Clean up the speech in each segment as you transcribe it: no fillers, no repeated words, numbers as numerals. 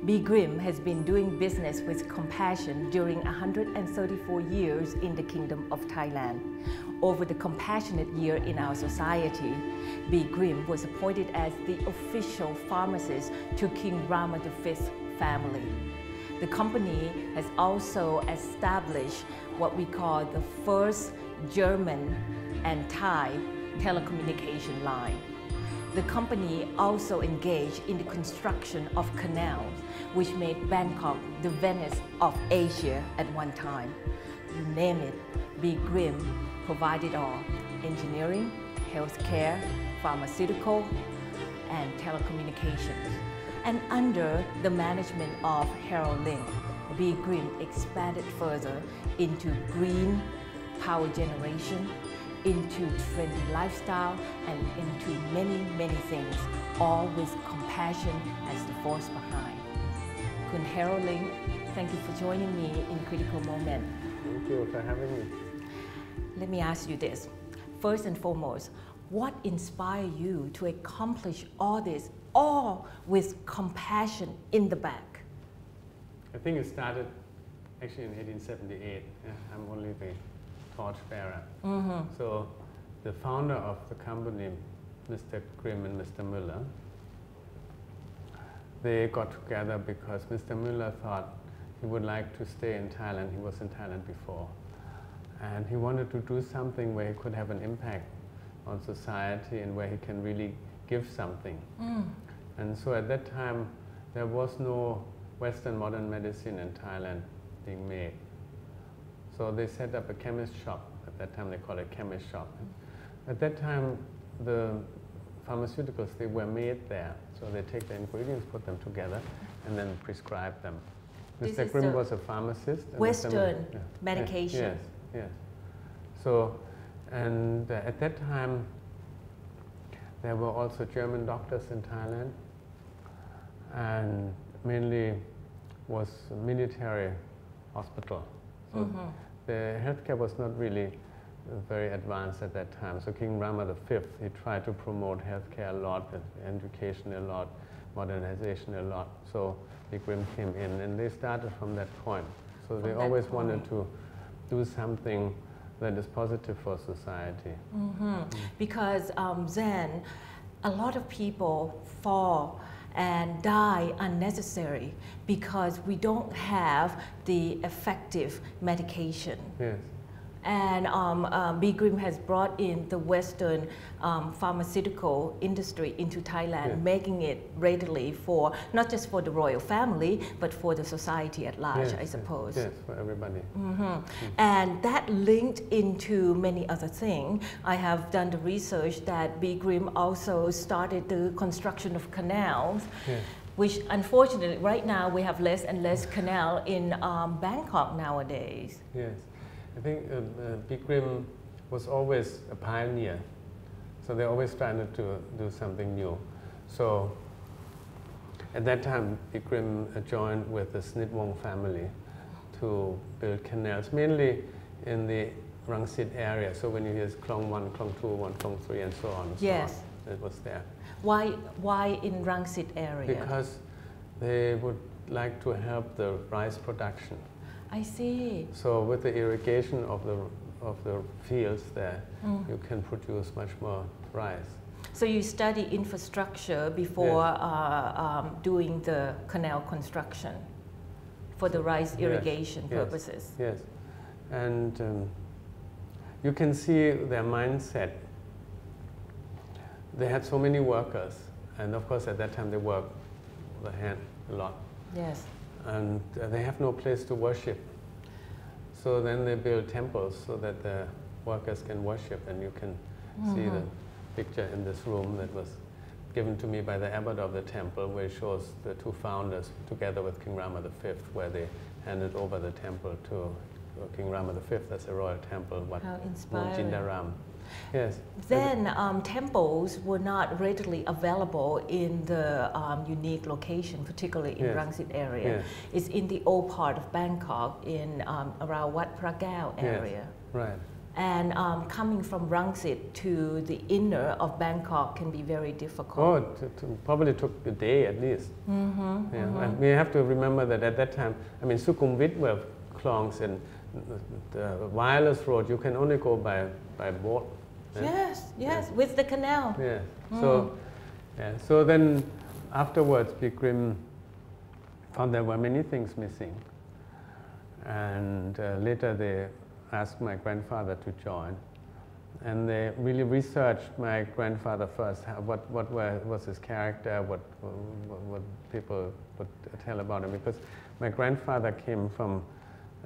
Be Grim has been doing business with compassion during 134 years in the Kingdom of Thailand. Over the compassionate year in our society, Be Grim was appointed as the official pharmacist to King Rama V's family. The company has also established what we call the first German and Thai telecommunication line. The company also engaged in the construction of canals, which made Bangkok the Venice of Asia at one time. You name it, Be Grim provided all: engineering, healthcare, pharmaceutical, and telecommunications. And under the management of Harold Ling, Be Grim expanded further into green power generation, into trendy lifestyle, and into many things, all with compassion as the force behind. Kun Harold Ling, thank you for joining me in Critical Moment. Thank you for having me. Let me ask you this. First and foremost, what inspired you to accomplish all this, all with compassion in the back? I think it started actually in 1878. I'm only the torchbearer. So the founder of the company, Mr. Grimm and Mr. Müller, they got together because Mr. Müller thought he would like to stay in Thailand. He was in Thailand before. And he wanted to do something where he could have an impact on society and where he can really give something. And so at that time, there was no Western modern medicine in Thailand being made. So they set up a chemist shop. At that time, they called it chemist shop. At that time, the pharmaceuticals, they were made there. So they take the ingredients, put them together, and then prescribe them. Mr. Grimm was a pharmacist. Western medication. Yes, yes. So, and at that time, there were also German doctors in Thailand, and mainly was a military hospital. So the healthcare was not really very advanced at that time. So King Rama V, he tried to promote healthcare a lot, education a lot, modernization a lot. So Be Grim came in, and they started from that point. So they always wanted to do something that is positive for society. Because then a lot of people fall and die unnecessary because we don't have the effective medication. Yes. And Be Grim has brought in the Western pharmaceutical industry into Thailand, making it readily for, not just for the royal family, but for the society at large, I suppose. Yes, for everybody. And that linked into many other things. I have done the research that Be Grim also started the construction of canals, which unfortunately right now we have less and less canal in Bangkok nowadays. Yes. I think Be Grim was always a pioneer, so they always trying to do something new. So at that time, Be Grim joined with the Snitwong family to build canals, mainly in the Rangsit area. So when you hear Klong 1, Klong 2, Klong 3, and so on, it was there. Why in Rangsit area? Because they would like to help the rice production. I see. So with the irrigation of the fields there, you can produce much more rice. So you study infrastructure before doing the canal construction for the rice irrigation purposes. Yes, and you can see their mindset. They had so many workers, and of course at that time they worked with the hand a lot. Yes. And they have no place to worship. So then they build temples so that the workers can worship, and you can see the picture in this room that was given to me by the abbot of the temple, where it shows the two founders together with King Rama V, where they handed over the temple to King Rama V as a royal temple, Wat Jindaram. Yes. Then temples were not readily available in the unique location, particularly in Rangsit area. It's in the old part of Bangkok, in around Wat Phra Kaew area. Right. And coming from Rangsit to the inner of Bangkok can be very difficult. Oh, it probably took a day at least. And we have to remember that at that time, I mean, Sukhumvit were Klongs and the wireless road, you can only go by boat. Yes, with the canal. Yes. So then afterwards, Bikrim found there were many things missing. And later they asked my grandfather to join. And they really researched my grandfather first, what was his character, what people would tell about him. Because my grandfather came from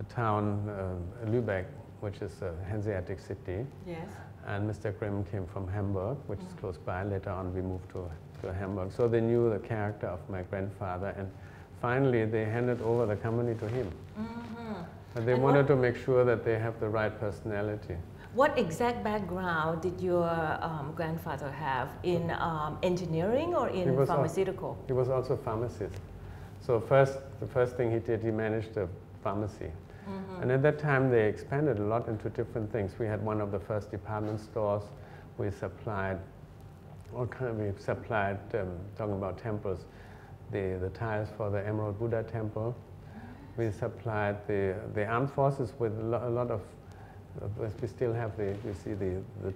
a town, Lübeck, which is a Hanseatic city. Yes. And Mr. Grimm came from Hamburg, which is close by. Later on we moved to Hamburg. So they knew the character of my grandfather, and finally they handed over the company to him. But they wanted to make sure that they have the right personality. What exact background did your grandfather have in engineering or in pharmaceutical? He was also a pharmacist. So the first thing he did, he managed a pharmacy. And at that time they expanded a lot into different things. We had one of the first department stores. We supplied talking about temples, the tiles for the Emerald Buddha temple. We supplied the armed forces with a lot of, we still have the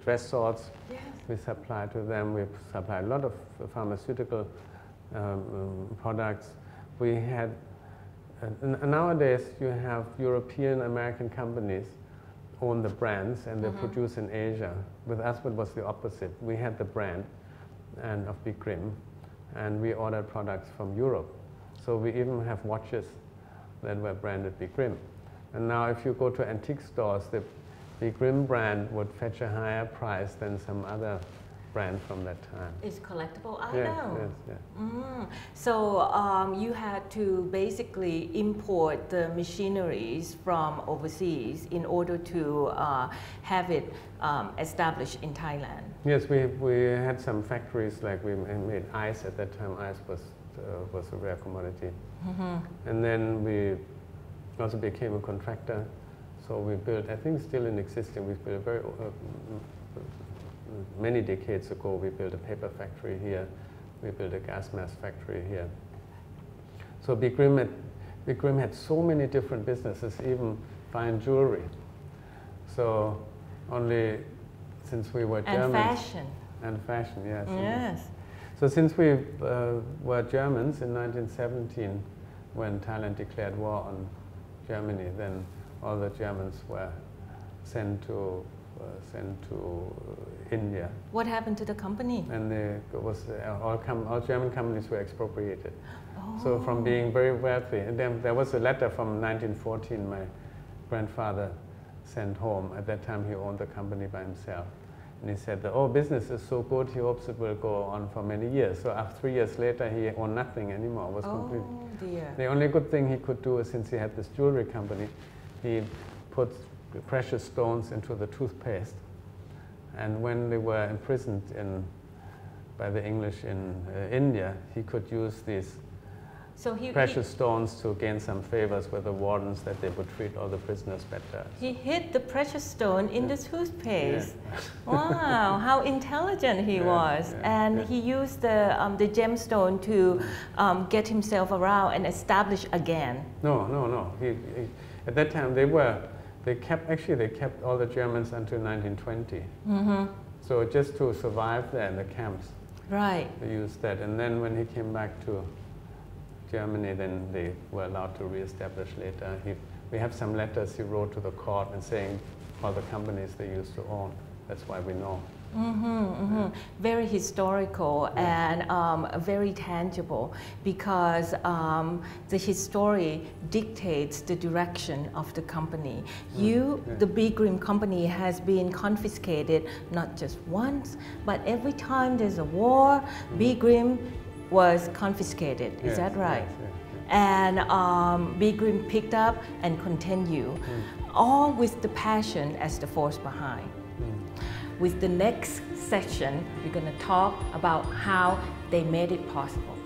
dress swords. Yes. We supplied to them. We supplied a lot of pharmaceutical products. We had, nowadays you have European American companies own the brands and they produce in Asia. With us it was the opposite. We had the brand of Bikrim and we ordered products from Europe. So we even have watches that were branded Bikrim. And now if you go to antique stores, the Bikrim brand would fetch a higher price than some other brand from that time. It's collectible, I know. Yes. So you had to basically import the machineries from overseas in order to have it established in Thailand. Yes, we had some factories, like we made ice at that time. Ice was a rare commodity. And then we also became a contractor. So we built, I think still in existing, we built very many decades ago, we built a paper factory here. We built a gas mask factory here. So Bikrim had so many different businesses, even fine jewelry. So only since we were Germans. And fashion. And fashion, yes. Yes. So since we were Germans in 1917, when Thailand declared war on Germany, then all the Germans were sent to India. What happened to the company? And all German companies were expropriated. So from being very wealthy, and then there was a letter from 1914 my grandfather sent home. At that time he owned the company by himself. And he said, oh, business is so good, he hopes it will go on for many years. So after 3 years later, he owned nothing anymore. It was complete. Dear. The only good thing he could do is, since he had this jewelry company, he put precious stones into the toothpaste. And when they were imprisoned by the English in India, he could use these precious stones to gain some favors with the wardens, that they would treat all the prisoners better. He hid the precious stone in the toothpaste. Yeah. Wow, how intelligent he was. And he used the gemstone to get himself around and establish again. No. At that time they kept all the Germans until 1920. So just to survive there in the camps. Right. They used that. And then when he came back to Germany, then they were allowed to re-establish later. We have some letters he wrote to the court and saying all the companies they used to own. That's why we know. Very historical and very tangible, because the history dictates the direction of the company. The Bikrim company has been confiscated not just once, but every time there's a war, Bikrim was confiscated. Is that right? Yes. And Bikrim picked up and continued, all with the passion as the force behind. With the next section, we're going to talk about how they made it possible.